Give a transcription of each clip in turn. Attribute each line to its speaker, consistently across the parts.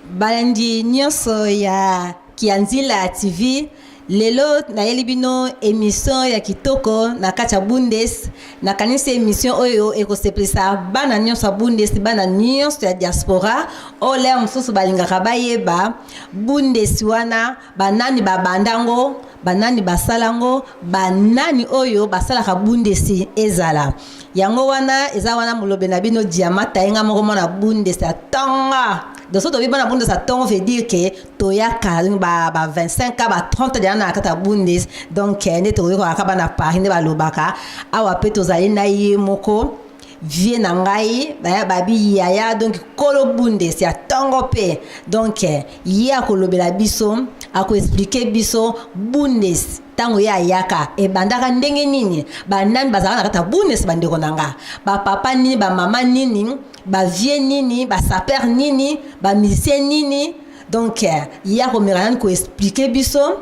Speaker 1: Balandi nyonso ya Kianzila TV lelo na yelibino émission ya kitoko na kacha Bundes na kanisa émission oyo ekosepelisa bana nyonso Bundes bana nyonso ya diaspora ole mususu balingaka bayeba Bundes wana banani babandango banani basalango banani oyo basalaka Bundes ezala yango wana eza wana mulobe na bino diamata yenga moko mona Bundes atanga de ce que na Bundes ça veut dire que toya ba 25 ba 30 de na kata Bundes donc ne to ko akaba Paris ne balobaka awa pe tozali na ye moko vie na ngai ba babi yaya donc kolo Bundes ya tongo pe donc ya kolobela biso ako expliquer biso Bundes tango ya yaka e bandaka ndenge nini banani bazaka na kata Bundes bandeko nanga ba papa nini ba mama nini ba vie nini ba saper nini ba musicien nini donc ya ko mirana ko expliquer biso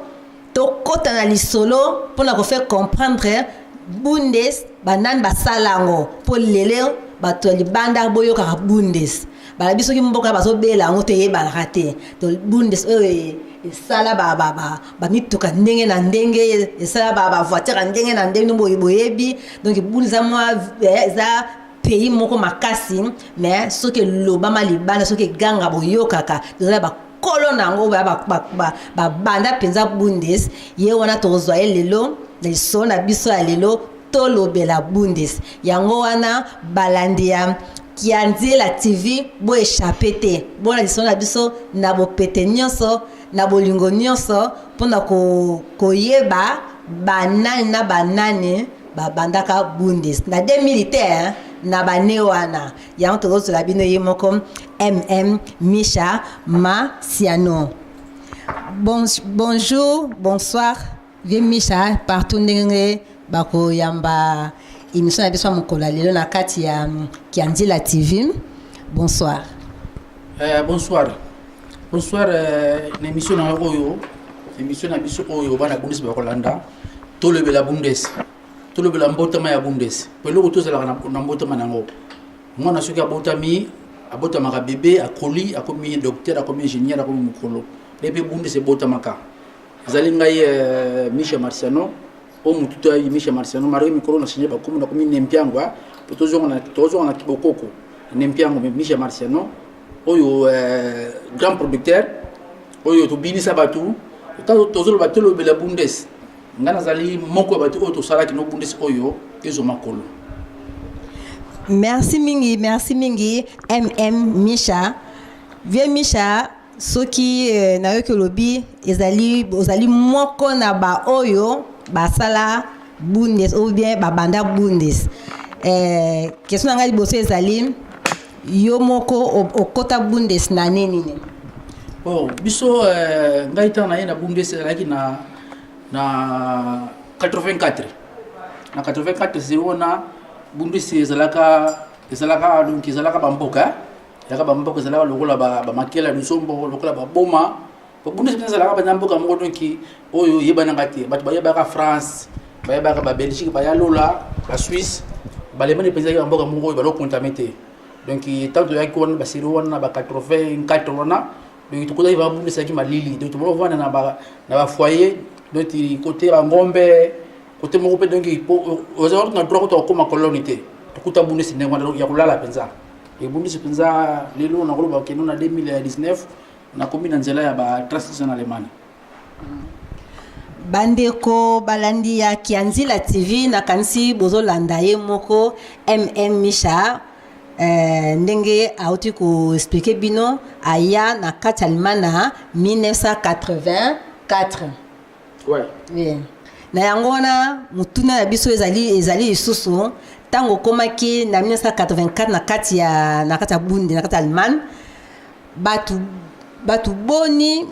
Speaker 1: to kota na lisolo pour na ko faire comprendre Bundes banani basalango pour lele bato libanda boyoka Bundes bala biso ki mboka bazo bela ngo te yeba raté to Bundes sala ba mituka ndenge na ndenge sala ba voiture ndenge na ndenge no boyebi donc Bundes moi za pays moko makasi mais ce que lobama libanda ce que ganga boyokaka dozala ba kolona ngo ba banda penza Bundes ye wana tozwa lelo na sona biso ya lelo tolobela Bundes yango wana balandia Kianzila TV bo échappé te bona lisona biso na bo pete nyonso na bolingo nyonso pona ko yeba banani na banani babandaka Bundes na des militaires na bane wana yango tozo la bino ye moko Misha Marciano. Bonjour, bonsoir, vieux Misha partout ndenge bako yamba émission na biso mokola lelo na kati ya Kianzila TV. Bonsoir.
Speaker 2: Bonsoir na émission na oyo émission na biso oyo bana Bundes bakolanda tolobela Bundes tolobela mbotama ya Bundes pelo tozala na mbotama nango mwana soki abotami abotamaka bébé akoli akomi docteur akomi ingénieur akomi mukolo lepe Bundes ebotamaka ezali ngai Misha Marciano o mututo ya Misha Marciano mari mikolo na signé bakomi na komi nempiango tozo na kibokoko nempiango Misha Marciano oyo grand producteur oyo to binisa batu tozo ba tolobela Bundes ngana zali moko batu oyo to salaki no Bundes oyo ezo makolo.
Speaker 1: Merci mingi Misha vieux Misha soki na yo lobi ezali moko na ba oyo basala Bundes ou bien babanda Bundes question ngai liboso ezali yo moko okota Bundes na nini
Speaker 2: bon biso ngai tana na Bundes ezalaki na 84 na 84 ziona Bundes ezalaka donc ezalaka bamboka yaka bamboka ezalaka lokola ba makela lusombo lokola ba boma Bundes ezalaka bamboka moko donc oyo yebana ngati bato bayebaka France bayebaka ba Belgique bayalola ba Suisse balemani penza bamboka moko oyo balokontamete donc tant de yaki wana basiri wana ba 84 wana donc tukoza ba Bundes yaki malili donc tumo vana na ba foyer donc côté ba ngombe côté moko pe donc ozalo na droit ko koma colonité tukuta Bundes ndengwa ya kulala penza et Bundes penza lelo na koloba keno na 2019 na komi na nzela ya ba transition Allemagne.
Speaker 1: Bandeko balandi ya Kianzila TV na kanisi bozolanda ye moko Misha ndenge auti ko expliquer bino aya na kati Allemagne 1984.
Speaker 2: Ouais.
Speaker 1: Oui. Na yango wana mutuna ya biso ezali isusu tango komaki na 1984 na kati ya Bundes na kati Allemagne batu boni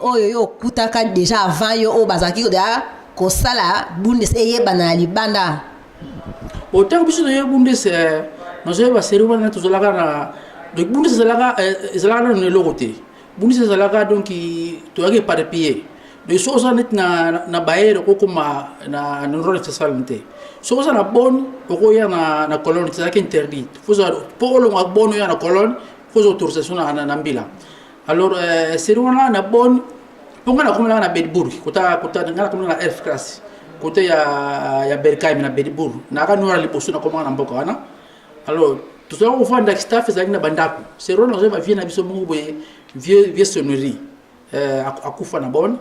Speaker 1: oyo yo kutaka déjà avant yo o bazaki ko sala Bundes eyeba na libanda
Speaker 2: autant biso na Bundes nozo ba seri wana tozolaka na donc Bundes ezalaka na lokote Bundes ezalaka donc to yake par pied de so ça net na baere ko kuma na rôle de salante so ça na bonne ko ya na colonne c'est ça qui interdit faut ça pour le bon ya na colonne faut autorisation na mbila alors série wana na bonne ponga na komela na Bedburg kota ngala komela na F class côté ya Berkheim na Bedburg na ka nora liboso na komanga na mboka wana alors tout ça on voit dans staff ezali na bandako série wana zo ba vie na biso mungu boye vieux sonnerie akufa na bonne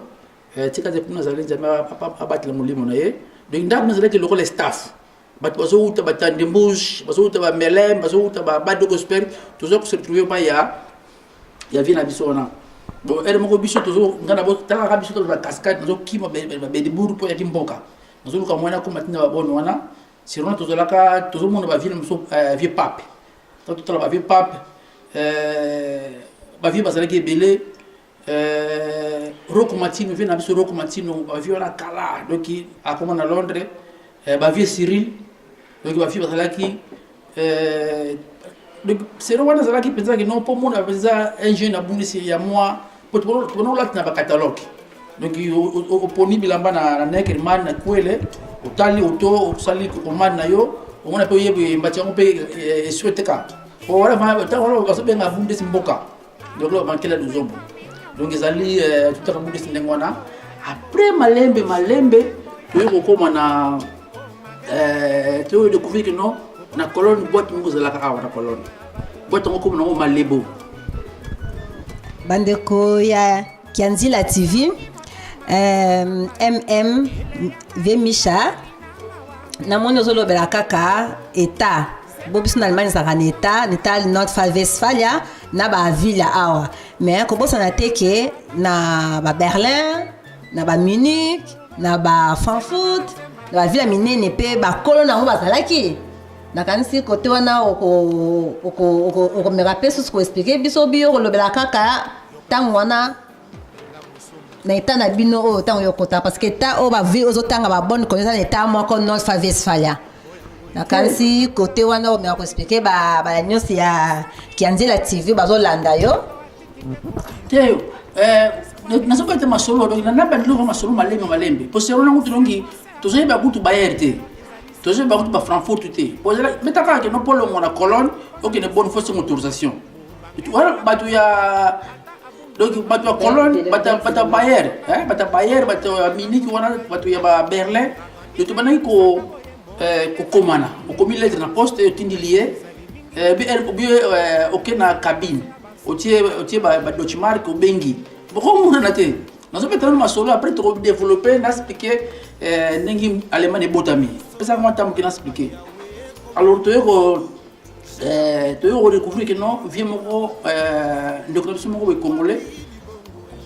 Speaker 2: tika ze kuna zali nzamba abatela molimo na ye donc ndako nazalaki lokole staff bato bazouta batandembush bazouta ba melem bazouta ba bado gospel toujours se retrouver pas ya vie na biso wana bon elle moko biso toujours ngana bo taka biso to ba cascade zo kima be de buru po ya kimboka zo luka mwana ko matina ba bono wana sirona toujours laka toujours monde ba vie na biso vieux pape tout la ba vieux pape ba vie bazalaki belé Rocco Martino vient na biso Rocco Martino ba vie wana kala donc a comment na Londres ba vie Cyril donc ba vie bazalaki donc c'est wana zalaki penza que non pour mon penza un jeune abunisi ya moi pour non là na ba catalogue donc au poni bilamba na neker man na kwele utali uto usali ko man na yo on a payé mbati on paye souhaité ka voilà va ta on va se benga abundisi mboka donc là manquer la dozombo donc ezali tout à abundisi ndengwana après malembe to ko na to découvrir que non na colonne boîte mungu zalaka awa na colonne boîte ngoko na malebo
Speaker 1: bandeko ya Kianzila TV Misha na moni ozolobela kaka état bobiso na Allemagne zaka na état Nord-Rhine-Westphalia na ba ville awa mais kobosana teke na ba Berlin na ba Munich na ba Frankfurt na ba ville minene pe ba kolona ngo bazalaki nakanisi kote wana oko me rappeler ce qu'on expliquer biso bio kolobela kaka tango wana na état na bino o tango yokota parce que état o ba vie ozotanga ba bonne connaissance état moko Nord-Rhine-Westphalia nakanisi kote wana o me ko expliquer ba nyonso ya Kianzila TV bazolanda yo
Speaker 2: teo nasoka te masolo donc na bandilo masolo malembe po serona ngutu longi tozoye ba butu ba RT toujours ba kutu ba Frankfurt te pozela metaka ke no polo mona colonne ok ne bonne fausse autorisation tu vois batu ya donc batu ya colonne bata Bayer batu ya Munich wana batu ya ba Berlin to banaki ko komana o komi lettre na poste e tindi lié bi ok na cabine o tie ba document ko bengi boko mona na te nazo mettre ma solo après to développer na expliquer nengi allemand et botami pesa comment tam qui expliquer alors to yo découvrir que non vie moko docteur moko congolais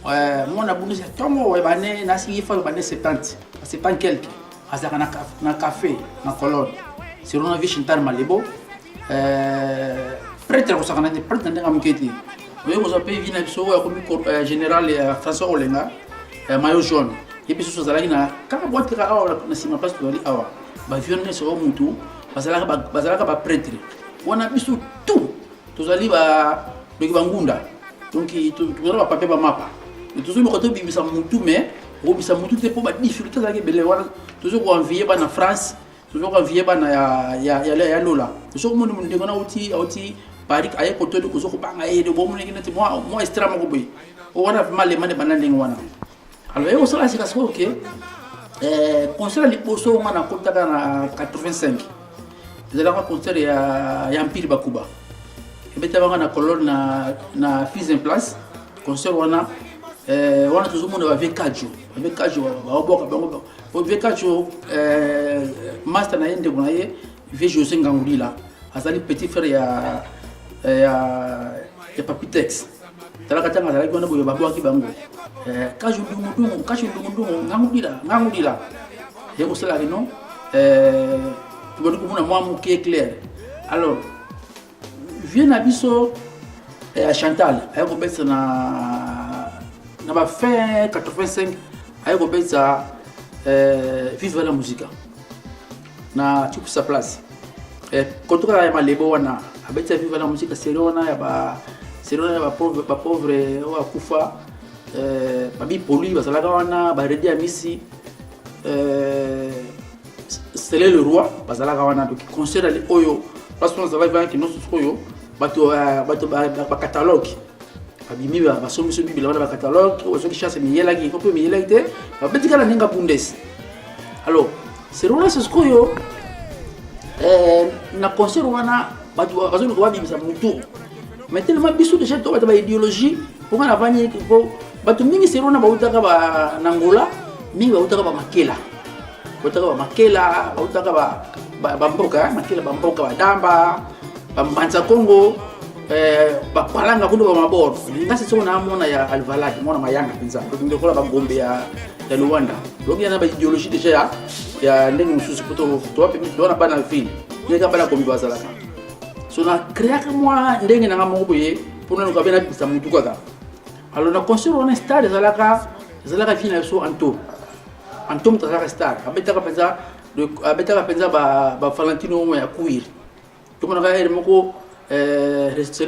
Speaker 2: mon abonné c'est tongo e bané na si fa bané 70 c'est pas quelque azaka na café na colonne sur una vie chintar malebo prêtre ko sakana prêtre ndanga muketi we ko zape vina biso ko général François Olenga maillot jaune et puis so zalaki na kaka boîte ka awa na sima place to ali awa ba violne so mutu bazalaka ba prêtre wana biso tout tozali ba doki bangunda donc tu ba papier ba mapa mais toujours ko to bimisa mutu mais ko bisa mutu te po ba difficulté zalaki bele wana toujours ko envoyer ba na France toujours ko envoyer ba na ya lola toujours mo ndi ngona uti Paris aye ko to ko so ko banga e de bo mo ngina te mo extra mo ko boy o wana male mane banane wana alors yo sala sika so que concert li poso ngana ko taka na 85 zela ko concert ya Empire Bakuba e beta banga na colonne na fils en place concert wana toujours monde va avec kajo ba boka bango o ve kajo master na yende bonaye ve José Ngangulila azali petit frère ya Papitex talaka tanga talaki wana boyo babwaki bango kajo ndungu ngangulila ye ko sala non tu vas comprendre moi mon qui est clair alors vient na biso Chantal ay ko betsa na ba fin 85 ay ko betsa vive la musique na tu sa place kontoka ya malebo wana abetsa vive la musique serona ya ba pauvre wa kufa babi poli basalaka wana ba redi amisi c'est le roi basalaka wana donc concert ali oyo parce que nous avons qui nous oyo bato ba catalogue babimi basomi so bibila wana ba catalogue o soki chasse miyela ki ko pe miyela ite ba betika na ninga bundes alors c'est rona c'est ce koyo na concert wana batu bazoni ko babimisa mutu mais tellement biso déjà to ba idéologie pour na vanye ko batu mingi c'est rona ba utaka ba nangola mingi ba utaka ba makela ba utaka ba mboka makela ba mboka ba damba ba mbanza Congo ba palanga kundo ba maboro ngasi sio na mona ya alvalaki mona mayanga pinza ndio kola ba gombe ya Luanda donc yana ba idéologie déjà ya ndenge mususu poto to wapi mtu na bana fini yeka bana kombi bazalaka so na créer moi ndenge na ngamo boye pour nous kabena pisa mutu kaka alors na concert on stade zalaka fina so antom tazaka star abetaka penza ba Valentino ya kuir to mona ga moko rester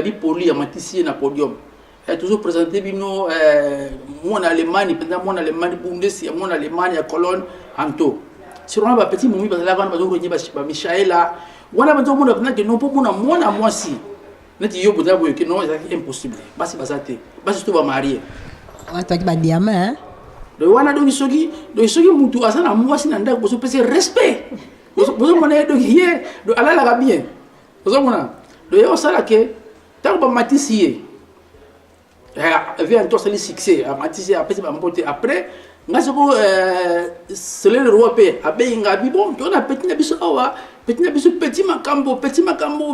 Speaker 2: bi poli ya matisi na podium toujours présenté bino mon Allemagne pendant mon Allemagne Bundesliga mon Allemagne à Cologne anto sur un petit moment parce que là on va donc ba Michaela wala banzo mona pendant que non pour mona moi si neti yo boda boye que non c'est impossible basi basate basi to ba marier
Speaker 1: on ta ba diamant
Speaker 2: do wana do soki mutu asana moi si nanda ko so pese respect bozo mona do hier do ala la bien bozo mona do yo sala ke tant ba matisi vient toi le succès à Matisse après va monter après ngasi ko c'est le roi pe abe ngabi bon on a petit makambo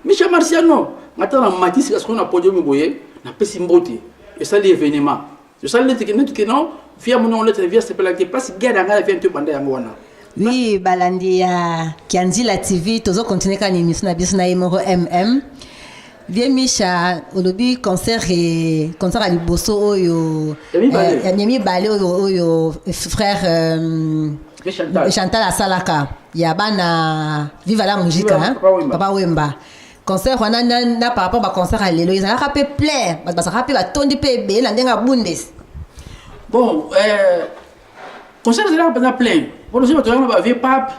Speaker 2: Misha Marciano ngata Matisse parce qu'on a podium boye na pesi mbote et ça l'événement c'est ça le que non via mon lettre via c'est pas la place guerre ngala vient te banda yango wana
Speaker 1: oui balandi ya Kianzila TV tozo continuer kan émission na biso na Imoro Bien Misha, olobi concert à Liboso oyo Yami Balé oyo frère Chantal Asalaka Yabana Viva la musique Papa Wemba concert wana na par rapport ba concert à lelo ils a rappelé plein ba ça rappelé ba tondi PB na ndenga bundes
Speaker 2: bon concert là pas plein bon aussi ba vieux pape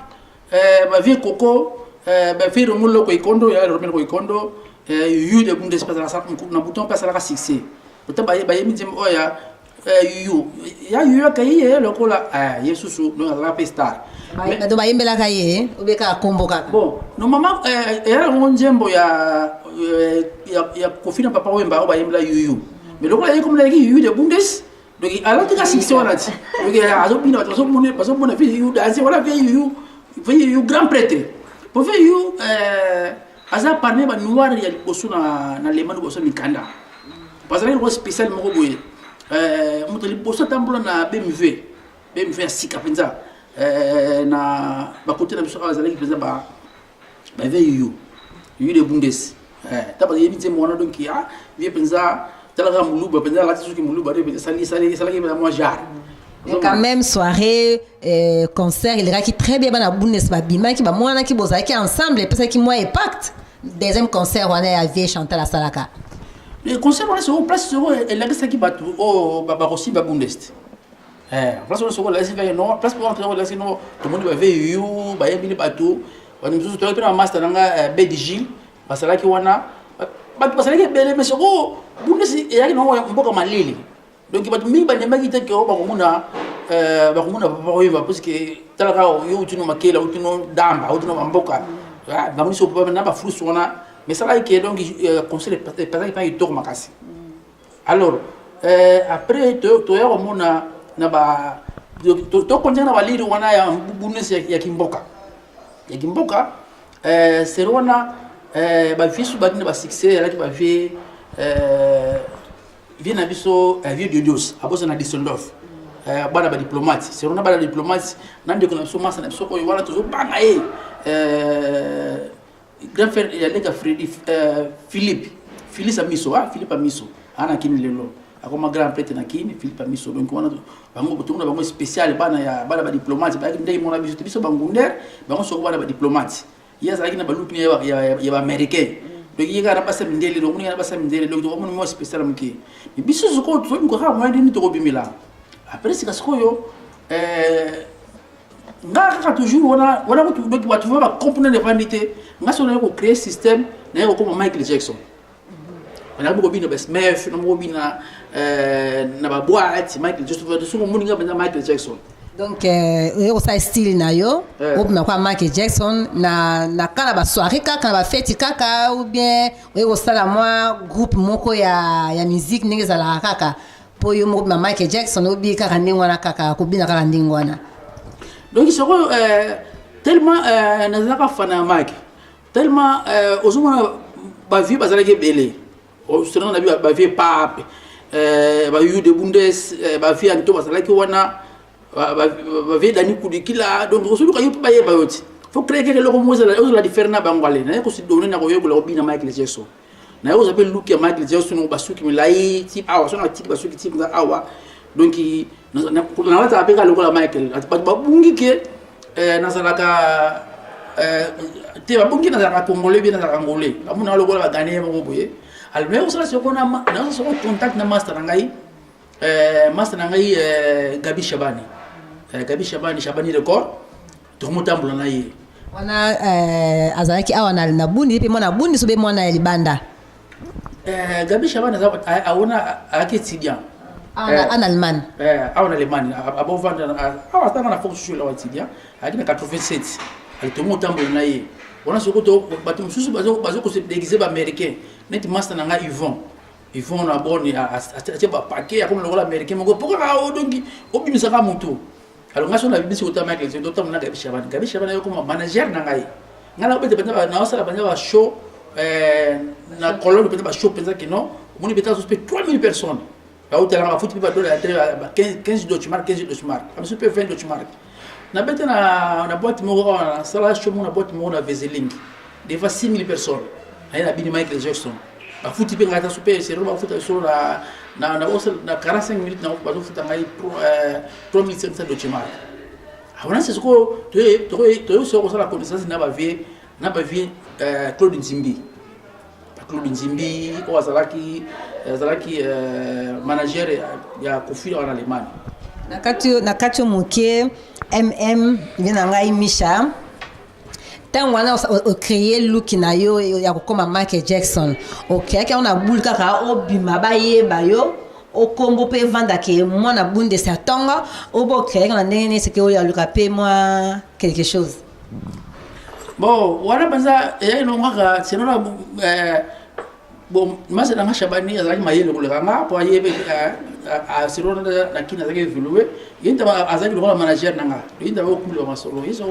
Speaker 2: ba vieux coco ba vieux Romulo ko ikondo ya Romero ko ikondo yu de bundes pas la na bouton pas la succès peut-être ba yemi dim oya yu kaye lokola yesusu no la star
Speaker 1: mais do ba yembela kaye obeka komboka
Speaker 2: bon normalement era ngonjembo ya kofina papa wemba ba yembela yu mais lokola yeko mla yu de bundes donc ala tika succès wana ti donc azobina bazomona fi yu danse wala fi yu grand prêtre pour faire yu aza parmi ba noir ya liboso na lemano boso mikanda parce que le spécial moko boye moto liboso tambola na BMW sika penza na ba côté na biso azali penza ba veyu de bundes taba yebi temo wana donc ya vie penza talaga muluba penza la tsuki muluba de sali ki ba moi jar
Speaker 1: quand même soirée concert il ira qui très bien na bundes ba bima ki ba mwana ki boza ki ensemble parce que moi impact deuxième concert on est à vie Chantal Asalaka
Speaker 2: le concert on est sur place sur la gasta ki batu o ba aussi ba bundes place on sur la c'est non place pour entrer là sinon tout le monde va veiller ba yebi batu on nous tout le master nga BDG basala ki wana batu basala ki bele mais sur bundes ya ki no mboka malili donc batu mingi ba nyamba ki te ko ba komuna papa oyo parce que talaka yo tuno makela tuno damba tuno mboka ba miso papa na ba flou wana mais ça là qui donc conseil pas il tourne makasi alors après to ya komuna na ba to konja na baliri wana ya bunesi ya kimboka c'est wana ba fisu ba ni ba succès là qui ba vie vient biso vieux de Dios abosa na Düsseldorf bana ba diplomate c'est wana ba diplomate nande ko na so masa na so ko wala to banga grand frère il y a les gars Philippe Amiso ana kini lelo akoma grand prêtre na kini Philippe Amiso donc wana bango to bango spécial bana ba diplomate ba ndai mona biso bangunder bango so bana ba diplomate yes akina ba lupi ya ba américain donc yega na pasa mindele donc na pasa mindele donc to mo spécial mki biso ko to ko ha mo ndi to bimila après c'est parce que yo nga toujours wana ko donc watu va comprendre les vanités nga so na ko créer système na ko comme Michael Jackson na beaucoup bina Smith na beaucoup bina na ba boîte Michael Jackson so mo ninga bina Michael Jackson
Speaker 1: donc o sa style na yo ou na kwa Michael Jackson na kana ba soirée kaka ba fête kaka ou bien o sala moi groupe moko ya musique ndenge zala kaka po yo mo Michael Jackson o bi kaka ndingwana kaka ko bina kaka ndingwana
Speaker 2: donc c'est tellement nazaka fana Mike tellement ozomona ba vie bazala ke belé o sona na ba vie pape ba yu de bundes ba vie anto bazala ke wana ba vie dani kudikila donc osulu ka yupa ba yoti faut créer quelque chose comme la différence na bangwale na ko si donner na ko yego la bina Michael Jackson na yo zape look ya Michael Jackson basuki milai type awa sona type basuki type za awa donc na wata apeka lokola Michael ba bungi ke nazalaka te ba bungi nazalaka congolais bien nazalaka angolais amuna lokola ba ghanais mo boye alors mais osala sokona na so contact na master ngai Gabi Shabani Shabani record to mutambula na ye
Speaker 1: wana azalaki awa na bundi pe mona bundi so be mona libanda
Speaker 2: Gabi Shabani aona aketidia
Speaker 1: en Allemagne
Speaker 2: en Allemagne avant vendre awa tanga na fonction la watidia akina 87 alitomo tambula na ye wana sokoto batu mususu bazo ko se déguiser ba américain net master na nga Yvon na boni a ba paquet comme le américain mo pourquoi o donc obimisa ka mutu alors ngaso na bibisi ko Michael Jackson to na Gabi Shabani yo comme manager na ngai ngala bete beta na osala banya ba show na colonne beta ba show pensa que non moni beta so 3000 personnes ba hôtel na foot ba dollar 15 $15 am super 20 $. Na beta na boîte mo na sala show mo na boîte mo na Veseling devant 6000 personnes aí na bini Michael Jackson ba foot pe ngata super c'est ba foot so na osala na 45 minutes na ba foot ngai $3500. Ahora c'est ce que to so ko sala connaissance na ba vie Claude Nzimbi o azalaki manager ya Kofi en Allemagne
Speaker 1: na kati moke vina ngai Misha tant wana o créer look na yo ya ko koma Michael Jackson okay ka ona bulka ka obima ba yo o kombo pe vanda ke moi na bunde sa tonga o bo créer na ndenge c'est que o ya luka pe moi quelque chose
Speaker 2: bon wana banza no ngaka senona bon mas na Shabani azali mayele ko lekanga po ayebe a sirona na kina zake evoluer yinda azali ko manager nanga yinda ko kulo masolo iso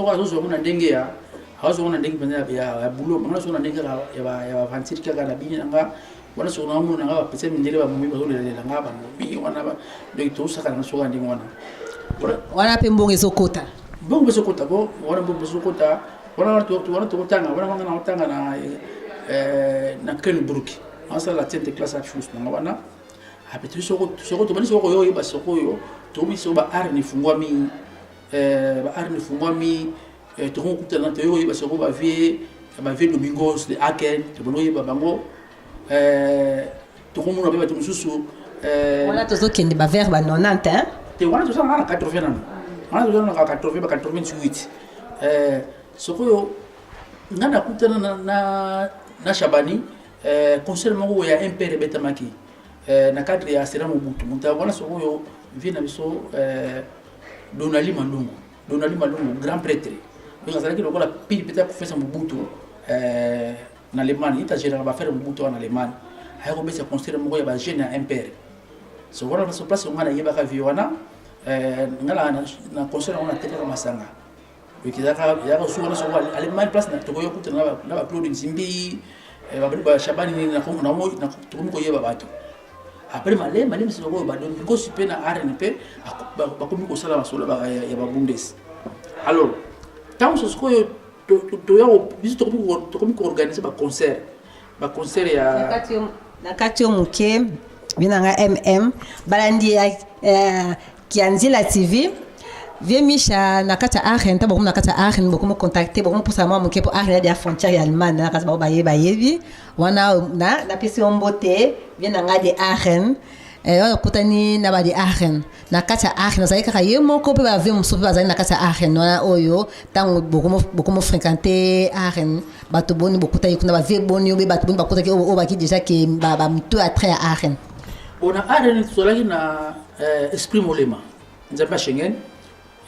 Speaker 2: kwa zo na ndenge ya hazo na ndenge banza ya bulo manga so na ndenge ya vantir kaka na bini nanga wana so na mu nanga pese mindele ba mumi bazo lela nga ba mumi wana ba donc to saka na so ndenge
Speaker 1: wana pe mbonge sokota
Speaker 2: bongo sokota bo wana bongo sokota wana to tanga wana na tanga na Kenbrook asa la tente classe à chose na wana hapetu soko to bani soko yo ba soko yo to mi so ba arni fungwami to ko kutana to yo ba soko ba vie Domingos de Aken to bono ba bango to ko mona ba to mususu
Speaker 1: wana to zo kende ba vers ba 90 hein
Speaker 2: te wana to sa na 80 na wana to na 80 ba 88 soko yo ngana kutana na Shabani concert mo ya impere betamaki na cadre ya sera Mobutu mutawana soko yo vina biso Donali Malungu grand prêtre donc azalaki lokola pili peut-être professeur Mobutu na Allemagne ita gérera ba faire Mobutu en Allemagne hayo besa concert mo ya ba jeune ya impere so wana so place ngana yeba ka viwana ngala na concert on a tete ka masanga ukizaka yaka suwana so Allemagne place na tokoyo kutana na ba Claude Nzimbi ba Shabani na ko yeba bato après malem c'est ko ba don ko sipe na RNP ba ko mi ko sala masolo ba ya ba bundes alors tant ce ko to ya biso to ko organiser ba concert ya
Speaker 1: na katio muke binanga balandi ya Kianzila TV vie Misha na kata Aachen ta bokum na kata Aachen bokum contacter bokum pour savoir muke pour Aachen ya frontière ya Allemagne na kata ba yebi wana na pesi ombote bien nga de Aachen wana kutani na badi Aachen na kati ya Aachen ozali kaka ye moko mpe bave mosusu mpe bazali na kati ya Aachen wana oyo ntango bokomo fréquente Aachen bato boni bokutaki kuna bave boni obe bato boni bakutaki oyo baki déjà ke bamutu ya trait ya Aachen
Speaker 2: bona Aachen tozalaki na esprit molema nzambe ya Schengen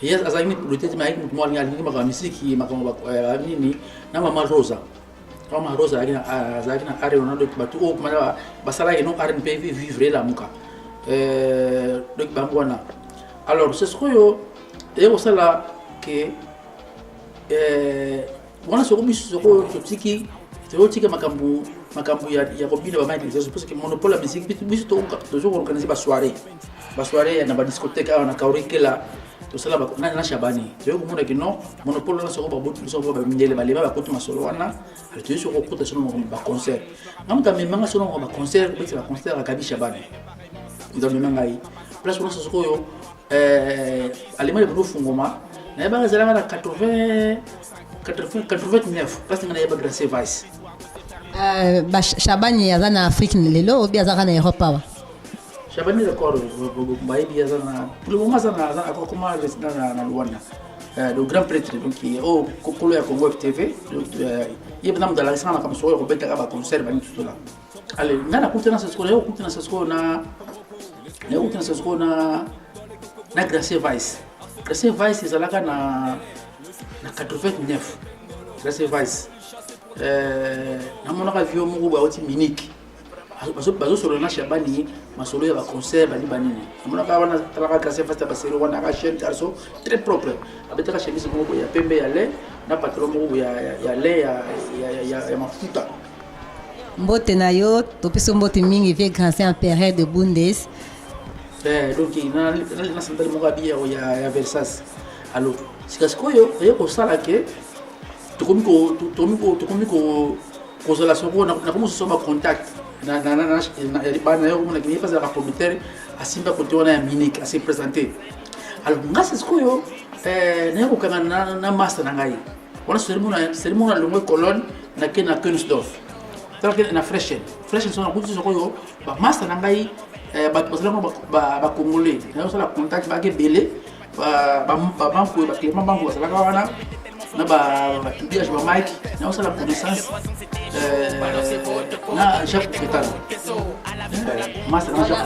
Speaker 2: ye azalaki ni priorité ma yaki mutu moko alingi makambo ya misiki makambo nini na mama Rosa mama Rosa azalaki na Aachen wana donc bato oyo komana basalaki no Aachen mpe vivre lamuka donc bango wana alors c'est ce que eye kosala ke wana soko biso soko totika makambo ya kobina bamaintelligence parce que monopole ya musique biso toujours organiser basoirée na badiscothèque awa na kaurikela tosala na Shabani toyo komona ke non monopole wana soko baboti biso bamindele balema bakoti masolo wana toyo soko kota sono baconcert ngamuta memanga sono baconcert betela concert akabi Shabani nzambe ngai place wana soko yo alemale bono fungoma na yeba ezalaka na 89 place ngana yeba Gracie Vice
Speaker 1: Shabani aza na Afrique lelo obi azaka na Europe awa
Speaker 2: Shabani d'accord bayebi aza na pour le moment aza comment résident na Luanda le grand prêtre donc au kokolo ya Congo TV yeba na mdala sana kama soko ko betaka ba concert bani tutola ale ngana kutana sa soko yo kutana sa soko na Gracie Vice. Gracie Vice ezalaka na 89. Gracie Vice. Namonaka vio moko bauti Munich. Bazosolo na Shabani masolo ya baconcert bali banini. Namonaka wana talaka Gracie Vice baselo wana ka chaîne garçon très propre. Abetaka chemise moko ya pembe ya lait na patron moko ya lait ya mafuta.
Speaker 1: Mbote na yo topiso mbote mingi vie grand saint empereur de Bundes.
Speaker 2: Donc na sandali moko abia ya Versace alors sikaskoyo yo kosala ke tokomi ko kozala soko na komo soba contact na bana yo mona kini pasala ka promoteur asimba kote wana ya Munich assez présenté alors ngasa sikoyo na yo kokanga na master na ngai wana cérémonie na longo colonne na Königsdorf donc na Frechen sona kuti sikoyo ba master na ngai bato basalaka bacongolais nayosala contact bake ebele babanko baclément banko basalaka wana na batubillage bamike nayosala connaissance na Jacques Ketana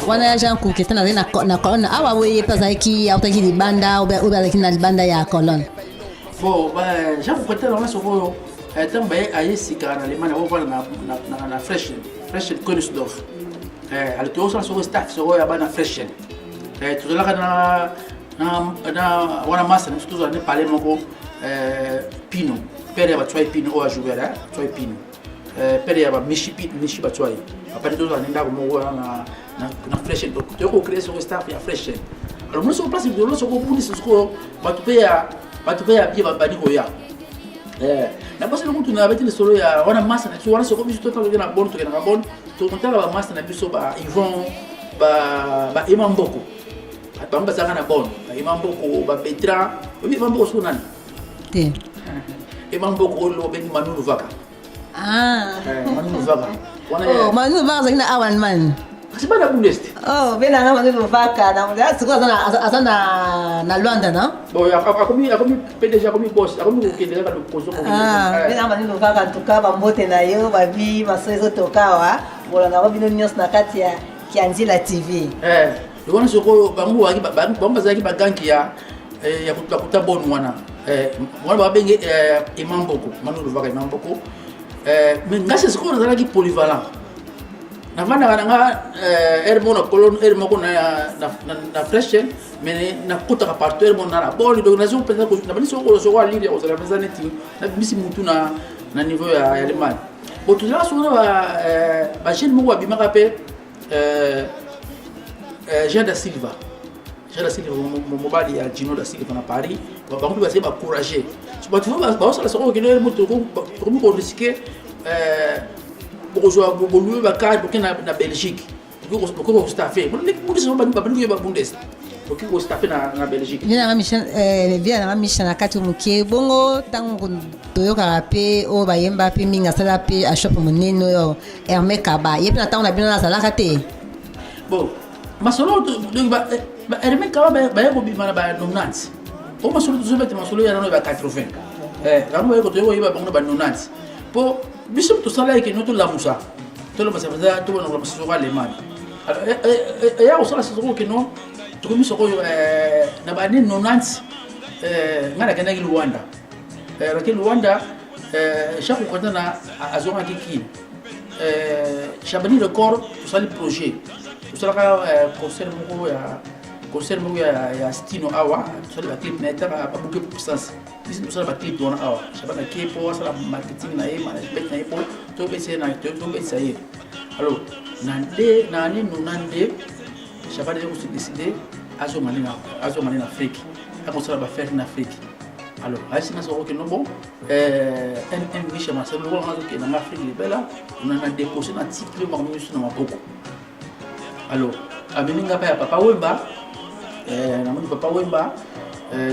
Speaker 1: wana ya Jean Ketana azali na colonne awa boye mpe azalaki autaki libanda obe azalaki na libanda ya colonne
Speaker 2: bon Jacques Ketana wana sokoyo ntango baye aye sika na Allemagne akovanda na Frechen Königsdorf alitoyo osala soko staff soko ya bana Frechen tozalaka na wana masa biso tozala ne pale moko Pino pere ya batwai Pino oyo ajouer twai Pino pere ya bamishi batwai apani tozala ne ndako moko na Frechen toyo kocrée soko staff ya Frechen alors mona soko place vidolo soko bundisa soko bato mpe ya bie babandi koya na basi na mutu na beti le solo ya wana masa na wana soko biso tota na bon to na bon to kontala ba masa na biso ba Yvon ba Imamboko bamba sanga na bon ba Imamboko ba Petra obi Imamboko so nani
Speaker 1: te
Speaker 2: Imamboko lo ben Manu Luvaka Manu Luvaka
Speaker 1: wana Manu Luvaka zina awan man
Speaker 2: asiba na Bundest
Speaker 1: bena nga Manu Luvaka na mga siko azana na Luanda na
Speaker 2: bon akomi PDG akomi boss akomi kokendela ka kozo ko
Speaker 1: bena Manu Luvaka tuka bambote na yo babi masozo tokawa bolanga babino nyos na kati ya Kianzila TV
Speaker 2: wana soko bango bazalaki baganki ya kuta bon wana babenge Imamboko Manu Luvaka Imamboko mais ngase siko nazalaki polyvalent navandaka nanga ere moko na colonne ere moko na Frechen mais nakotaka partout ere moko na boli donc nazo mpenza nabandi soko alire ya kozala mpenza neti nabimisi mutu na niveau ya Allemagne bon tozalaka soko na bajeune moko babimaka mpe Jean da Silva mobali ya Gino da Silva na Paris bango mpe basali bacourage bato baosala soko okende ere moko tokomi korisike bokozwa bolue bakari boke na Belgique boke kostaffe bundesa babandi koyeba bundes boke kostaffe na Belgique
Speaker 1: viananga Michel na kati moke bongo ntango toyokaka mpe oyo bayemba mpe mingi asala mpe ashop monene oyo Hermé Kaba ye mpe na ntango na bino nazalaka te
Speaker 2: bon masolo ereme kaba bayeko bimana ba 90 o masolo tuzobete masolo ya nano ba 80 rango bayeko toyeko yeba bango ba 90 po biso tosala yeke no tolamusa tolamasabaza tobona kolamusa soko alemani alors ya kosala soko keno tokomi soko na ba 90 nga nakendaki Luanda rake Luanda chaque konta na azongaki kini Chabani Record tosali projet tosalaka concert moko ya Stino awa tosali baclip na etaka babuke puissance bisi tosala baclip wana awa Chabana ke po asala marketing na ye management na ye po tobetisa ye alors na année 92 Chabana yeko décidé azongani na Afrique akosala bafere na Afrique alors asinga soko ke no bon un Michel Marcel lo nga ke na Afrique libela on a déposé na titre ma ministre na maboko alors aminga pa papa Wemba na mon papa Wemba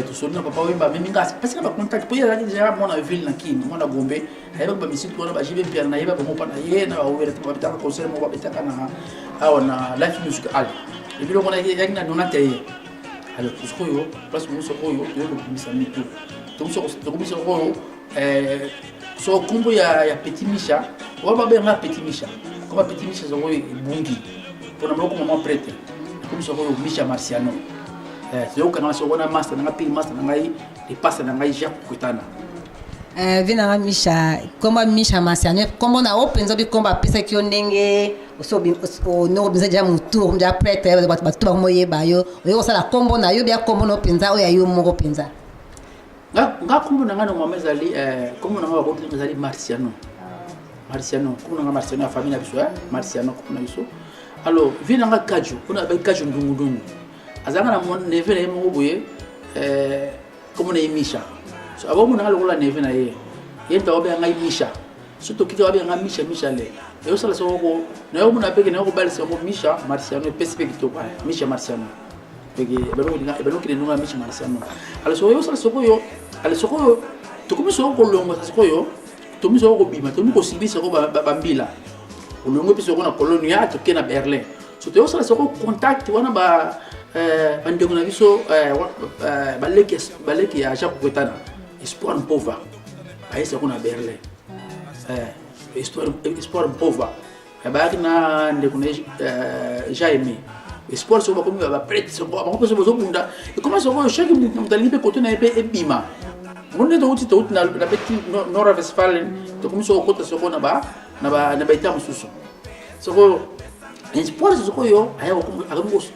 Speaker 2: to sonna papa Wemba aminga parce que ba contact pour y aller déjà mon ville na Kini mon Gombe ayeba ba misiki ko ba jibe pia na yeba ba mo pa na ye na ba wera ba bitaka concert mo ba bitaka na awana live music al et puis on a yakina nona taye alors tout ce que place mon soko yo to komisa mitu to komisa ko so kombo ya Petit Micha wa ba benga Petit Micha comme Petit Micha zo bungi pour na maman prêtre komisa ko Micha Marciano c'est au kana so wana master na pile master na ngai et passe na ngai Jacques Kutana
Speaker 1: vina Micha komba Micha Marciano kombo na openza bi komba pesa ki ndenge o no biza ja mutu mja prêtre batu ba moye ba yo sala kombo na yo bia kombo no penza o ya yo moko penza
Speaker 2: nga kombo na ngana mama ezali kombo na ngaba botu ezali Marciano kombo na ngaba Marciano ya famille na biso Marciano kombo na biso alors vina nga Kaju kuna ba Kaju ndungu azanga na mon neve na mo boye kombo na Misha so abo mona ngalo la neve na ye yenda obe nga Misha so to kiti obe nga Misha le yo sala so ko na yo mona peke na ko balisa mo Misha Marciano perspective ba Misha Marciano peke belo ki nunga Misha Marciano alors so yo sala so ko yo ale so ko to komi so ko longo sa ko yo to mi so ko bima to mi ko sibisa ko bambila o longo piso ko na colonia to kena Berlin so to yo sala so ko contact wana ba bandeko na biso baleki ya Jacques Kutana espoir pauvre aisa kuna Berlin espoir pauvre ba na ndeko na Jaime espoir so ba komi ba prêtre so ba ko so bunda e comment so ko chaque mutalipe côté na e bima on est tout na petit Nord-Westfalen to komi so ko to so ko na ba ita mususu so ko espoir so ko yo aya ko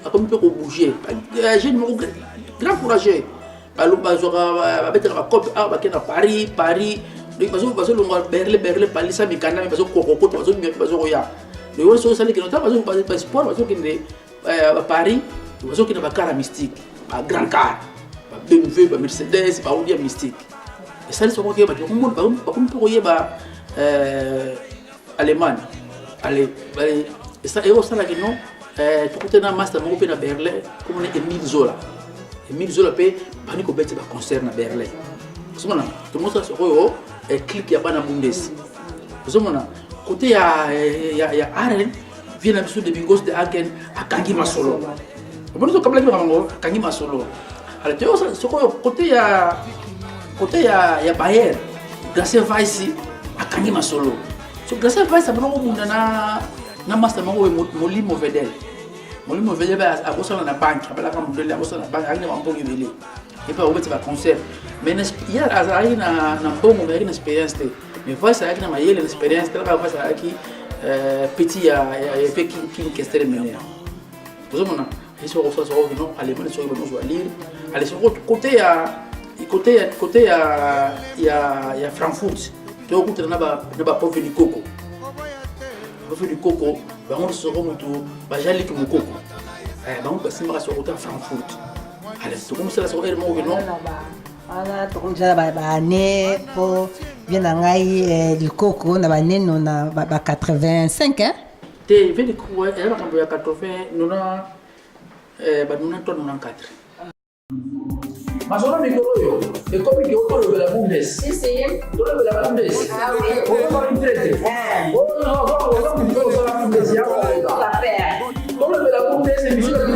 Speaker 2: akomi pe ko bouger jeune mo grand courageux balu bazoka babetela ba cop ba kena Paris bazo longa Berlin palisa mikanda bazo kokoko bazo ya le woso sali kino ta bazo ba espoir bazo kende Paris bazo kena ba car mystique ba grand car ba BMW ba Mercedes ba Audi mystique et ça so ko ke ba ko mo ba ko yeba Allemagne allez et ça et ça là que non tout est dans master mo pe na Berlin comme on est Emile Zola pe bani ko beti ba concert na Berlin sumana to mo sa so ko clip ya bana Bundes sumana côté ya Aren vient na biso de Bingos de Hagen akangi masolo bono to kabla ki bango akangi masolo alors to so ko côté ya Bayer Grâce Vice akangi masolo so Grâce Vice abano munda na master mango Molimo Vedel ba akosala na banque abala ka modele akosala na banque akina mambo ngibele et pas obeti ba concert mais ya azali na mbongo mais une expérience te mais voice ça akina mayele expérience te la voice aki petit ya fait qui kestere mener vous mona eso ko so no allemand so ko so lire allez sur côté ya Frankfurt to ko tena ba pauvre du coco bango so ko mutu bajali ki mukoko bango basimba so ko ta Frankfurt allez to comme ça so mo no
Speaker 1: ala to comme ça ba ne po bien ngai du coco na ba neno na ba 85 hein
Speaker 2: te vedi ko era kambo ya 80 nuna ba nuna to 94 Masolo mikoro yo, e kopi ki oto lo la Bundes.
Speaker 3: Sí, sí.
Speaker 2: Lo la Bundes.
Speaker 3: Ah oui.
Speaker 2: Oto lo trete. Oh no, la Bundes ya.
Speaker 3: La paix.
Speaker 2: Lo la Bundes e misura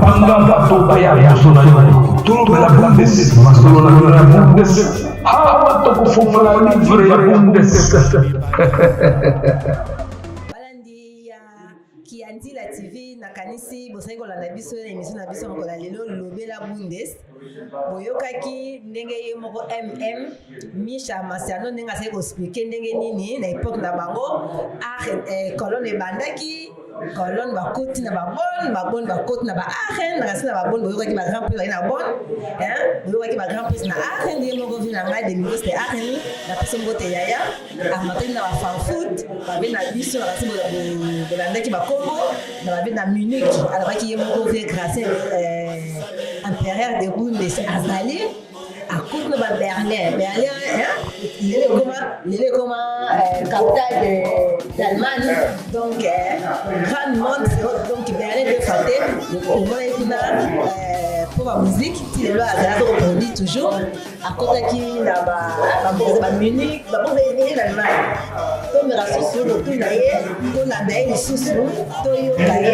Speaker 3: Bangga Batu Bayar Musunayo, Tulu la Bundes, Masolo la Bundes, Hawa to Fumala Livre ya Bundes.
Speaker 1: Balandi ya Kiandila TV na kanisi bosai kolanda biso na émission na biso ngola lelo lobela Bundes. Boyokaki ndenge ye moko Misha Masiano ndenge asali koexplike ndenge nini na époque na bango colonne ebandaki colonne bakoti na babone bakoti na baarène na kasi na babone boyokaki ba grand prix na bonne boyokaki ba grand prix na arène ndenge moko vi na ngai de niveau de arène na biso mbote yaya amataki na bafanfoot babe na biso na kasi bolandaki bakombo na babe na Munich alobaki ye moko vie grâce impérial de Bundes azali à côté de Berlin. Il est comme capitale d'Allemagne, donc grand monde, donc Berlin est faté. Au moins pour la musique, il est là à produit toujours. À côté qui n'a pas Munich, pas l'Allemagne. Donc la société de tout l'aïe, tout la baie, sous tout yokaye.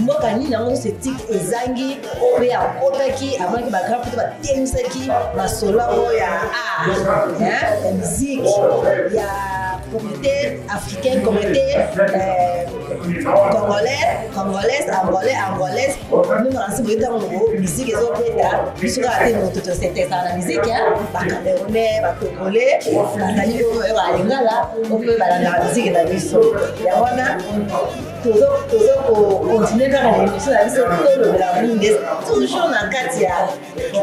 Speaker 1: Moi quand il a un ce tic ezangi, au pays à côté qui avant que ma grand père tienne ça qui ma solo la musique, il y a communauté africaine, communauté congolaise, angolaise. Nous nous renseignons dans la musique et autres états. Nous sommes à tout c'était ça la musique, bah Camerounais, bah Congolais, bah Nani à Lingala, on peut la musique et la musique. Il y a voilà. Toujours continuer dans l'émission la musique de la Bundes, toujours dans Katia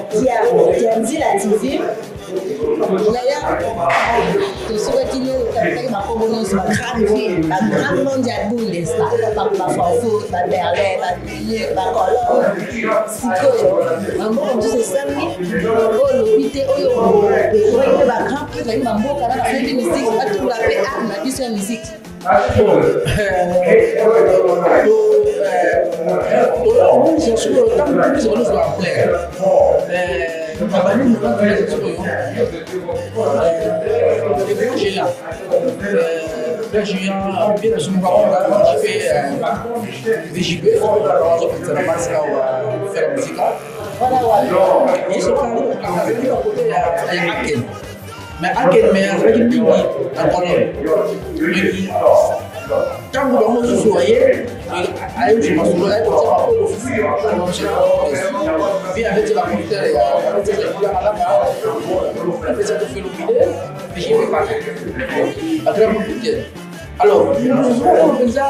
Speaker 1: qui a dit la TV. D'ailleurs, tout ce qui est ma provenance, ma grande ville, ma grande mondiale Bundes, ma Francfort, ma Berlin, ma Munich, ma Cologne, Sikoyo. En gros, comme tout c'est ça, l'hôpital, ma grande prix, ma mboka, ma famille musique, ma tout la paix, ma vie sur la musique.
Speaker 2: Mais à quel meilleur république en Pologne. Quand vous l'avez soigné, allez je m'en souviens, puis avec la communauté, avec cette phénomène, j'ai fait pas. Après mon budget. Alors, nous avons déjà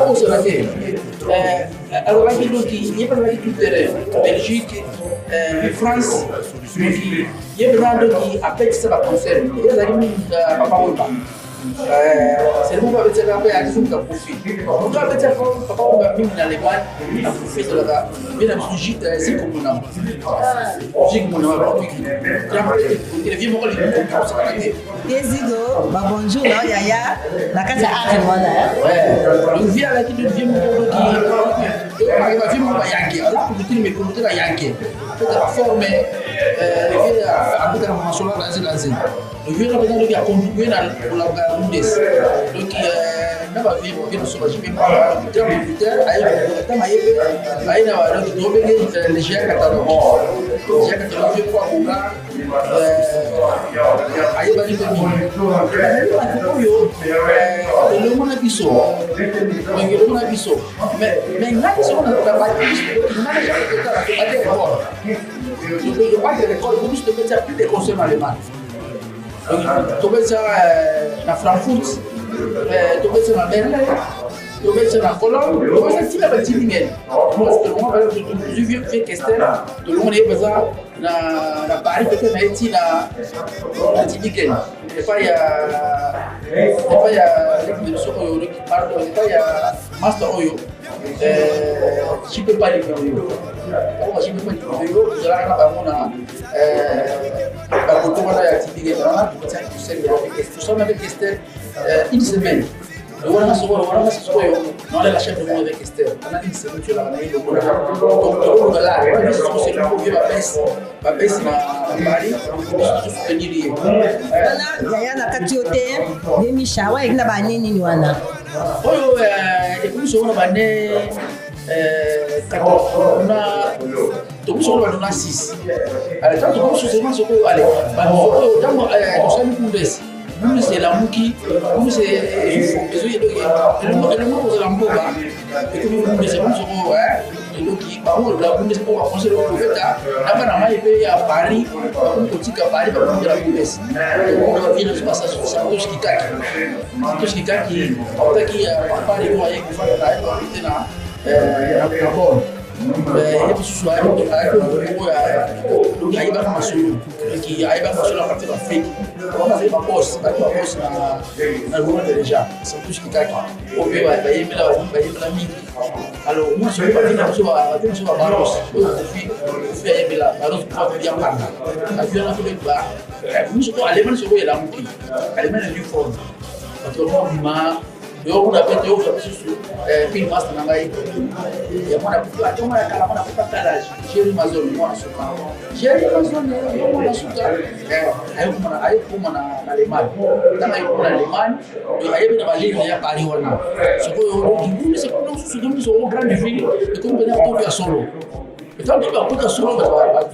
Speaker 2: on se l'a fait. Alors là, il y a pas de culture, Belgique, France, il y a besoin de qui appelle ça va concert. Il y a des amis papa ou pas. C'est le moment de faire un action de profit. On doit faire papa ou pas même dans les boîtes, à profit de la mais dans le gîte c'est comme on a. J'ai comme on a il vient me coller comme ça.
Speaker 1: Désigo, bonjour Yaya, la carte à Armona.
Speaker 2: Ouais. Il vient avec une vie mon qui arrive à vivre à Yankee. Alors pour dire mes communautés à Yankee. Peut-être former il vient à peu de formation là dans zone. Le vieux là maintenant il a contribué pour la Bundes. Donc n'a pas vu bien de sauvager même pas. Plus tard aïe na le domé les gens catalogue. Les gens catalogue quoi pour là aïe va dire le monde a biso. Le monde a biso. Mais là ils sont dans la bâtisse. Ils n'ont jamais été à l'école. Je crois que l'école vous de mettre plus de consommation allemande. Donc, tu mets ça à Francfort, tu mets ça à Berlin, tu mets ça à Cologne, tu mets ça à Tibet. Moi, je vais faire Castel, tout le monde est besoin na Paris peut-être na eti na Tidiken et pas ya pardon et pas ya master oyo je peux pas les faire comme je peux pas les faire je la na bango na ba ko wana ya Tidiken na tout ça avec Esther une semaine. Voilà, non, la chef de monde avec Esther. On a une semaine, tu l'as dit, donc là, c'est le premier va baisser ma mari, je suis venu lié.
Speaker 1: Voilà, il y a la catiote, les michawa, et la banane, ni wana.
Speaker 2: Oh, et puis, on a bané, on a. Donc, on a 6. Alors, quand on a 6, on a allez, nous c'est la mouki, nous c'est le mot de la mboga et que nous c'est comme ça et donc par contre la bourse pour penser le prophète là bas na mai à Paris comme politique à Paris pour de la bourse donc il ne passe sur ça tout ce qui kaki qui à Paris quoi avec faire là pour na bon et puis soit donc il va faire solo qui va faire solo à partir d'Afrique on a fait ma poste na le déjà c'est tout ce qui kaki au bien bah il la mine alors moi je vais pas dire sur Baros je vais là Baros pour bien parler avion na fait ba nous je dois aller même sur la mouki aller même du fond parce que moi ma yo kuna pete yo kabisusu pin master na ngai ya mwana kupa toma kala mwana kupa kala jeri mazoni mwana suka jeri mazoni mwana suka ayo kuma na lemani kama yuko na lemani ayo bina bali ya Paris wana soko yo ngini c'est pour nous nous sommes grande ville et comme ben to ya solo então tu vai botar solo tu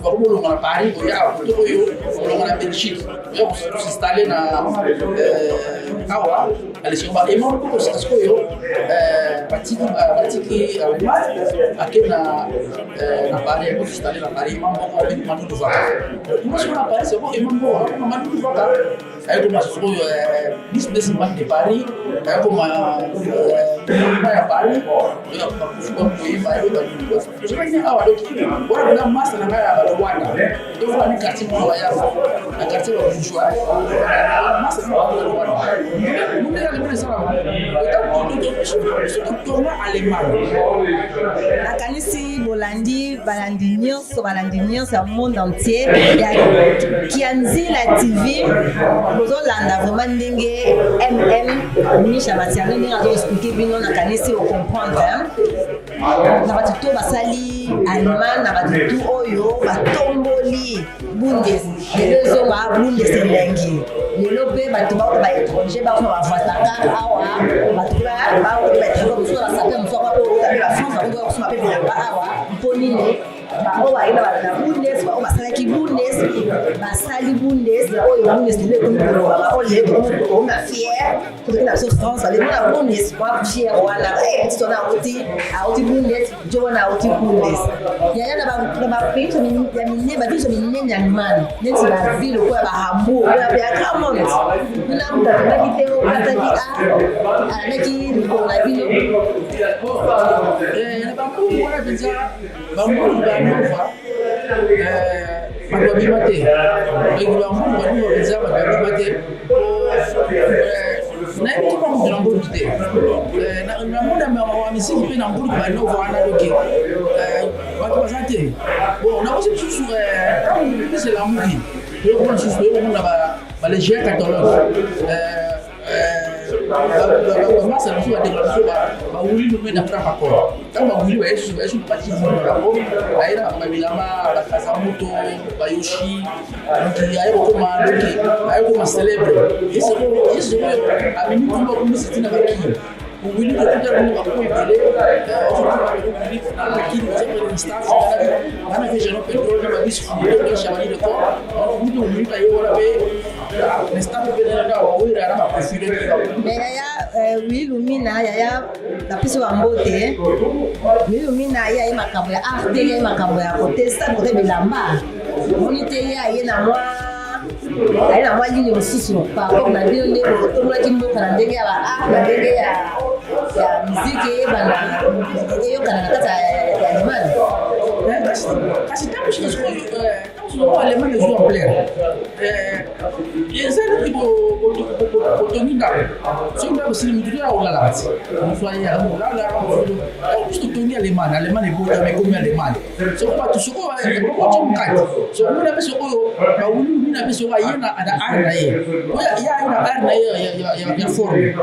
Speaker 2: vai botar na Paris ou ya tu vai na Belgique eu vou se installer na awa alisema emo kwa sababu yo batiki akena na Paris kwa installer na Paris mambo kwa bitu matu vaka mas na Paris c'est bon mambo kwa matu vaka ayo kwa sababu business man de Paris ayo kwa ya Paris yo kwa kufuka kuiba yo kwa sababu awa doki bora kuna masa na ngaya Rwanda ndio kwa ni quartier kwa yaba na quartier wa Bushwa masa na Rwanda
Speaker 1: nakanisi bolandi balandi nyonso ya monde entier ya Kianzila TV bozolanda vraiment ndenge Misha Matiano ndenge azoexplike bino nakanisi ocomprendre na bato to basali allemand na bato to oyo batomboli bundes lelo ezonga bundes elengi lelo mpe bato bako baétranger bakoma bavoitaka awa bato baétranger mosusu basape mosusu bafrance bakoki kosoma mpe bilamba awa mpo nini bao bayeba na bundes bao basalaki bundes basali bundes oyo bundes lelo ekomi kolobaka olekoma fier totoki na biso france balemo na bundes kwa fier wana petito na auti bundes jo wana auti bundes yaya na bapays ya minene babiso minene ya limane neti bavile okoya bahambourg oya mpe akamont mpona mutatongaki te okataki alandaki likolo na bino
Speaker 2: na bambungu wana penza bambungu banova bato babima te bambungu banova penza bato babima te nayebi te bamutu na mbuluki te na mona wa misiki mpe na mbuluki banova wana doke bato baza te bon nakosi lisusu ntango pese lamuki oyokomona lisusu oyokomona balegien catalogue bamasa biso badekla biso bawuli nome na frappe accord ntango bawuli bayesu bakizinaako ayena babilamba bakaza moto bayoshi aye kokoma doke aye kokoma célèbre yesu oyo amemi kumba komisetina bakili wili ko tuta ko ko ibele na makini za staff ana ke jeno petrol na bisu ko shamani de ko mudu mulita yo wala be na staff be na ka o ira na profile
Speaker 1: mais yaya Wilumina yaya na piso wa mbote Wilumina yaya makambo ya art ya makambo ya côté ça côté bilamba monite yaya na moi ayi na mwali ni mosusu par rapport na bino nde otomolaki mboka na ndenge ya baart na ndenge ya miziki eyokana na kati ya limane
Speaker 2: kasi ntango sikoyo allemagne ezwi en plein eza neti botongi ndako soki ndako esili mitutu ya kolala kati mosu ayaka kolala plus totongi allemagne ebotama ekomi allemagne soko bato soko otia mokati soko mona mpe sokoyo bawulimi na mpe soko aye na art na ye aye na art na ye ya forme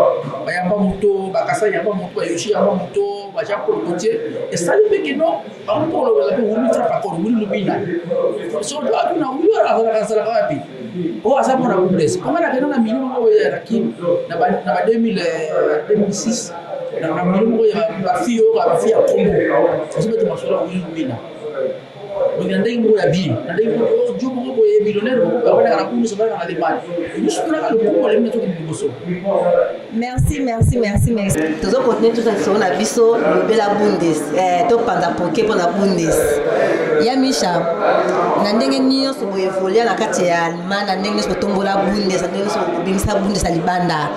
Speaker 2: bayamba moto bakasa yamba moto bayoshi yamba moto batia kolokotie esali mpe keno bakomi kolobela mpe wuli trapakolo wuli lubina so aduna wuli azalaka wapi o aza mona bundes komana kena na mini moko oyaki na ba 2006 na mini moko ya bafille ya Congo azobeta masolo wuli lubina donc ndenge moko ya bien ndenge moko jo moko ya millionnaire moko bakona kana kundu sabana na Allemagne juste na le coup aller mettre au bosso.
Speaker 1: Merci. Toujours continuer tout ça sur la biso le la bundes to panda poke pour la bundes. Ya Misha na ndenge niyo so evoluer na kati ya Allemagne na ndenge so tombola bundes na ndenge so bimisa bundes ya libanda.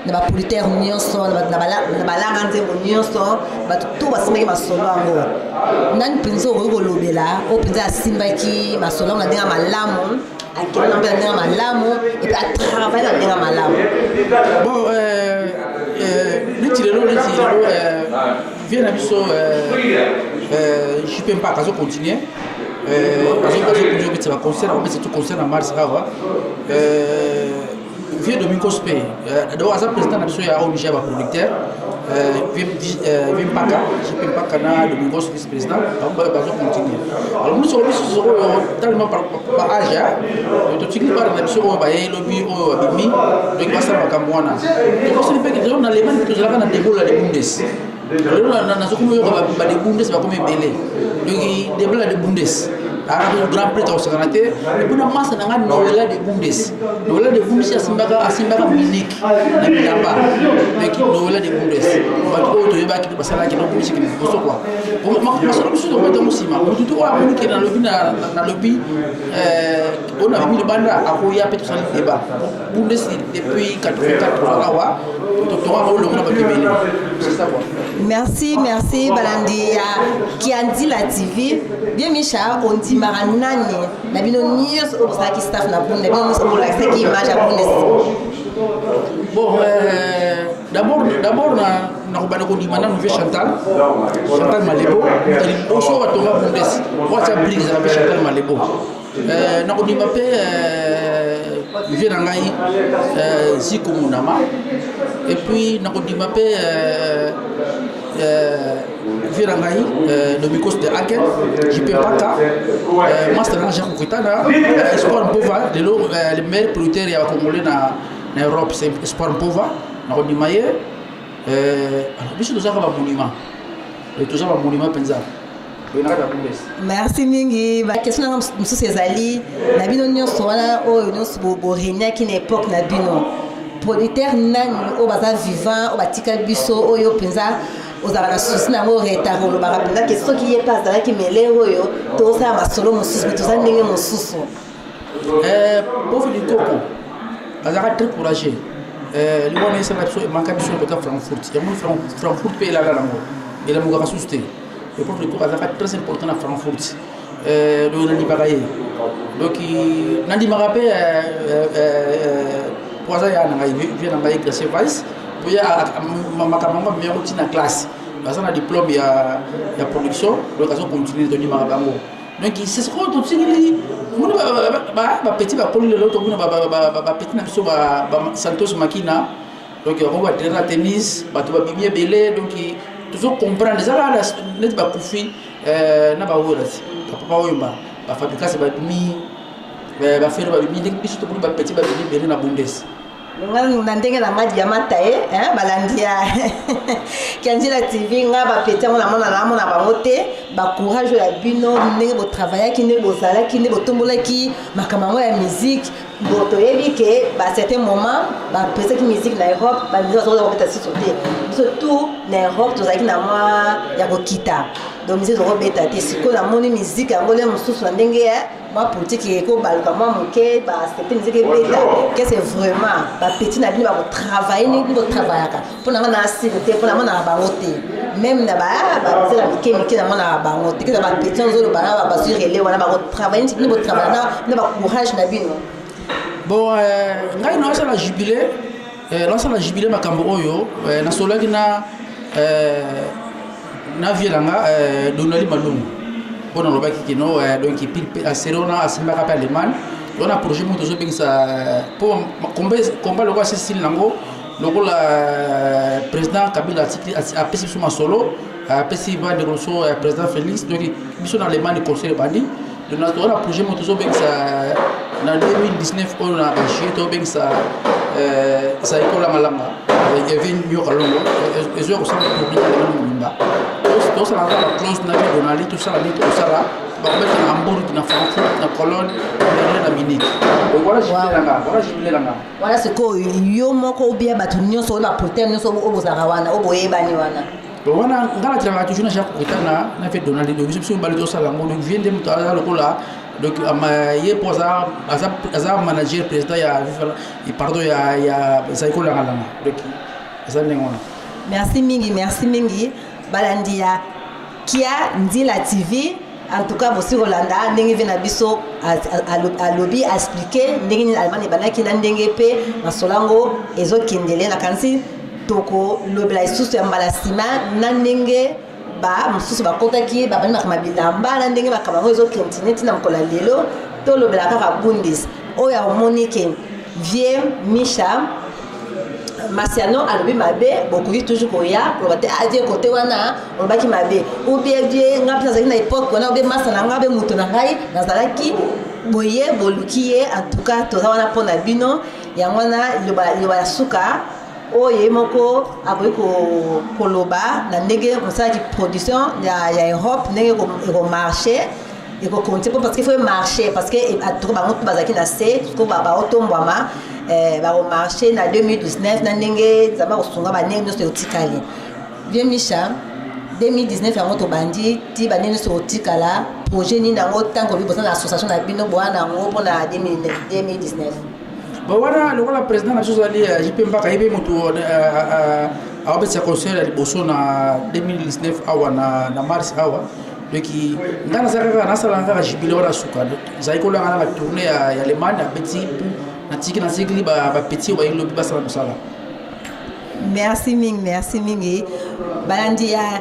Speaker 1: Na ba politaire nyonso na balanga nzembo nyonso batu basimaki masolo yango nani mpenza okolobela o mpenza asimbaki masolo na ndenge malamu akende na ndenge malamu et puis atravaille na ndenge malamu
Speaker 2: bon neti lelo vie na biso jipe mpaka azocontinue azokontinue obetisa baconcert obetisa tu concert na mars awa Vieux Domingos P. D'abord, à président de la ONG à producteur, Vim Paka, JP Paka, Domingos vice-président, on va continuer. Alors, nous sommes tellement par âge, nous sommes par la mission au Baye, lobby au Abimi, donc il va s'en Cameroun. Donc, c'est le fait que nous avons l'Allemagne que nous avons des boules à des bundes. Alors, nous avons des bundes, c'est pas comme un belé. Donc, des boules à des bundes. Alors grand prix au Sénégal et puis na masa na ngani novela de bundes asimbaka Munich na Bilamba donc novela de bundes bato oto yebaki basala ki no bundes ki boso kwa masolo biso to meta musima mututu wa munike na lobby on a mis le banda akoya pe to sali débat bundes depuis 84 awa to to wa lo na bakebele c'est ça quoi.
Speaker 1: Merci Balandi Kiandi la TV. Bien Micha, on dit Maranani. La bino news au Saki staff na bunde. Bien nous pour la Saki image à bunde.
Speaker 2: Bon, d'abord na ko bana ko di mana no Chantal Malebo. Il oso wa tonga bundes. What's up please avec Chantal Malebo. Na ko di mapé vient na ngai Zico Munama. Et puis na ko di mapé Virangai, Domingos de Aken, JP Paka, Master Jean Koukitana, Espoir Mpova, les meilleurs producteurs ya Congolais na Europe, c'est Espoir Mpova, na Rodi Maye. Alors, biso tozaka ba monument. Et tozaka ba monument penza.
Speaker 1: Merci mingi. Ba question na msusu ezali na bino nyonso wana oyo nyonso bo renia ki na époque na bino. Producteur nani o baza vivant o batika biso oyo penza ozala na souci nango retard olobaka mpenza ke soki ye mpe azalaki mele oyo tosala masolo mosusu mpe toza ndenge mosusu
Speaker 2: pauvre likoko azalaka très courageux limwana esala biso emanka biso ekota Frankfurt yango Frankfurt mpe elala nango elamukaka susu te le pauvre likoko azalaka très important na Frankfurt oyo nandimaka ye donc nandimaka mpe po aza ya na ngai vie na ngai Gracie Vice makambo mais on na classe parce qu'on a diplôme ya production donc on continue de donner bango donc c'est ce qu'on continue mon ba petit ba poli l'autre ba petit na biso ba Santos Makina donc on va traiter la tennis ba to ba bimie belé donc toujours comprendre ça là net ba poufi na ba woras papa oyomba ba fabriquer c'est ba bimi ba faire ba bimi donc biso to ba petit ba bimi belé na bundes
Speaker 1: na ndenge na ngadi ya mataye balandi ya Kiandi la TV nga bapeti yango na mona bango te bacourage ya bino ndenge botravaillaki ndenge bozalaki ndenge botombolaki makambo yango ya musique bo toyebi ke certain moment bapesaki musique na Europe bandeko bazokoza kobeta siso te surtout na Europe tozalaki na mwa ya kokita donc musique ezokobeta te sikoyo namoni musique yango le mosusu na ndenge moi politique et ko balka moi moké ba accepter musique beta que c'est vraiment ba petit na bino ba travailler ni bo travailler ka pour na na asirité pour na na bango te même na ba c'est la mike na na bango te que ba petit nzo ba na ba sur relé wana ba travailler ni bo travailler na ba courage na bino
Speaker 2: bon ngai na sala jubilé la jubilé makambo oyo na solaki na vielanga Donali Malungu on a lobaki kino donc il a serona asimba ka Allemagne on a projet moto zo bengisa pour combat le roi Cécile Nango le président Kabila a pesi suma solo a pesi va de Rosso président Félix donc biso na Allemagne conseil bandi on a projet moto zo bengisa na 2019 on a acheté to bengisa ça école malanga il y avait une yokalongo et je ressens pour bien tout ça la close na Donali tout ça la tout ça là ba mettre en Hambourg na Francfort na Cologne na Munich voilà voilà
Speaker 1: ce que yo moko bien batu nyonso na protéine nyonso obozaka wana oboyebani wana
Speaker 2: wana ngala tira toujours na chaque kitana na fait Donali donc je suis balé tout ça là donc vient de mutala lokola donc ye posa aza manager président ya pardon ya ça école la donc ça ndengona
Speaker 1: merci mingi balandia kia Nzila TV en tout cas bosi Rolanda ndenge vena biso a lobby expliquer ndenge ni Allemagne banaki na ndenge pe masolango ezokendele na kansi toko lobela isusu ya mbala sima na ndenge ba mususu bakotaki ba bana makamabila na ndenge bakabango ezokendele tina mkola lelo to lobela kaka Bundes oya Monique vie Misha Marciano alobi mabe bokoki toujours koya pour bate adie côté wana on baki mabe ou bien vie ngapna zaki na époque wana obe masa na ngabe muto na ngai nazalaki boye bolukiye en tout cas to wana pona bino ya wana loba suka oye moko aboyi koloba na ndenge mosala production ya Europe ndenge ko marché et ko compter parce qu'il faut marcher parce que tout ba mutu bazaki na se ko ba otombwama au marché na 2019 na ndenge zaba kosunga banene so yotikali bien Micha 2019 yango to bandi ti banene so yotikala projet ni nango tango bibosa na association na bino bwana ngo pona 2019
Speaker 2: bon wana lokola président na chose ali JP Mbaka yebe moto a obetsa conseil ali boso na 2019 awa na mars awa donc ngana zaka na sala ngaka jibile wala suka zaikola ngana tourner ya Allemagne a petit natiki na zigli ba petit wa ilobi basala musala
Speaker 1: merci mingi balandi ya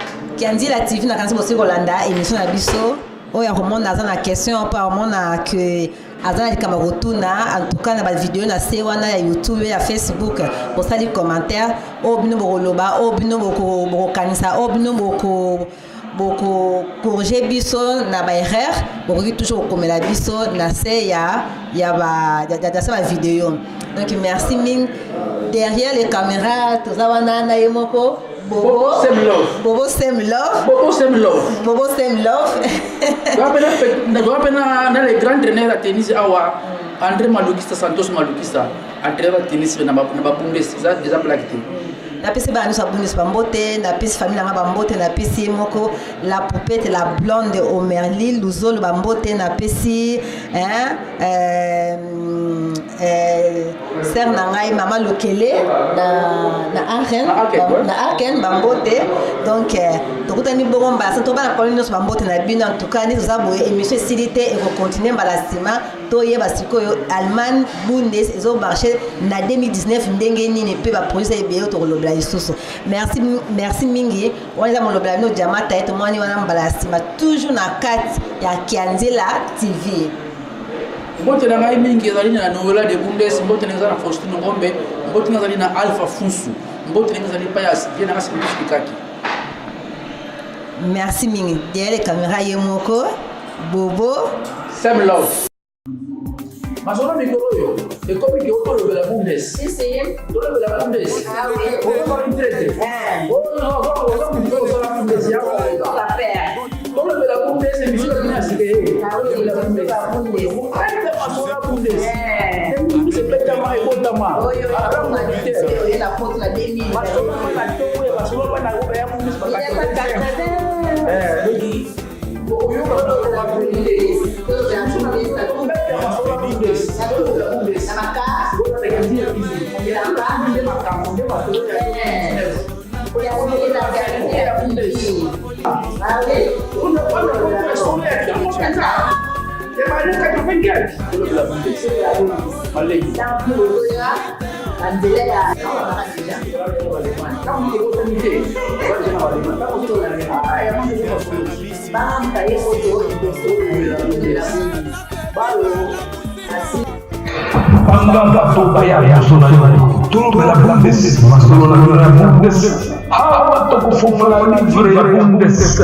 Speaker 1: Nzila TV na kanisa bosi Rolanda émission na biso oya remonte na na question par mona que azana likama rotuna en tout cas na ba vidéo na se wana ya YouTube ya Facebook pour ça les commentaires o bino boloba o bino boko kanisa o bino boko corriger biso na ba erreur bokoki toujours komela biso na se ya ba vidéo donc merci ming derrière les caméras tout ça wana na yemoko Bobo Sem Love.
Speaker 2: Na les grands entraîneurs à tennis awa André Malukista Santos Malukista entraîneur à tennis na ba Bundesliga déjà plaqué.
Speaker 1: Na pesi ba nous abonner ba mbote na pesi famille na ba mbote na pesi moko la poupette la blonde Omerli Luzolo ba mbote na pesi sœur na ngai mama Lokele na Arken ba mbote donc tokutani bomba sa to bana kolino ba mbote na bino en tout cas ni za boye émission silité et ko continuer balasima to yeba sikoyo Allemagne Bundes ezo marché na 2019 ndenge nini pe ba producer ebeo to lobla isusu merci mingi wana mo lobla no jamata eto mwani wana balasima toujours na carte ya Nzila TV
Speaker 2: mbote na ngai mingi ezali na novela de Bundes mbote na na Faustino Ngombe mbote na ezali na Alpha Fusu mbote na ezali pa ya bien na simplifié kaki
Speaker 1: merci mingi derrière les caméras yemoko Bobo
Speaker 2: Sem Love Masona mikoro yo ekomi ki okolo de la Bundes
Speaker 1: si
Speaker 2: okolo de la Bundes okolo de traité okolo de la Bundes ya
Speaker 1: la paire
Speaker 2: okolo de la Bundes c'est monsieur qui a signé okolo de la Bundes c'est pétama et botama aramu
Speaker 1: na la porte la 2000
Speaker 2: masona na to masona na ya Bundes bakati donc oyo
Speaker 3: Bangga Tupaya Nacional, tudo pela Bundes, mas tudo na Bundes, hawa to kufumula livre ya Bundes.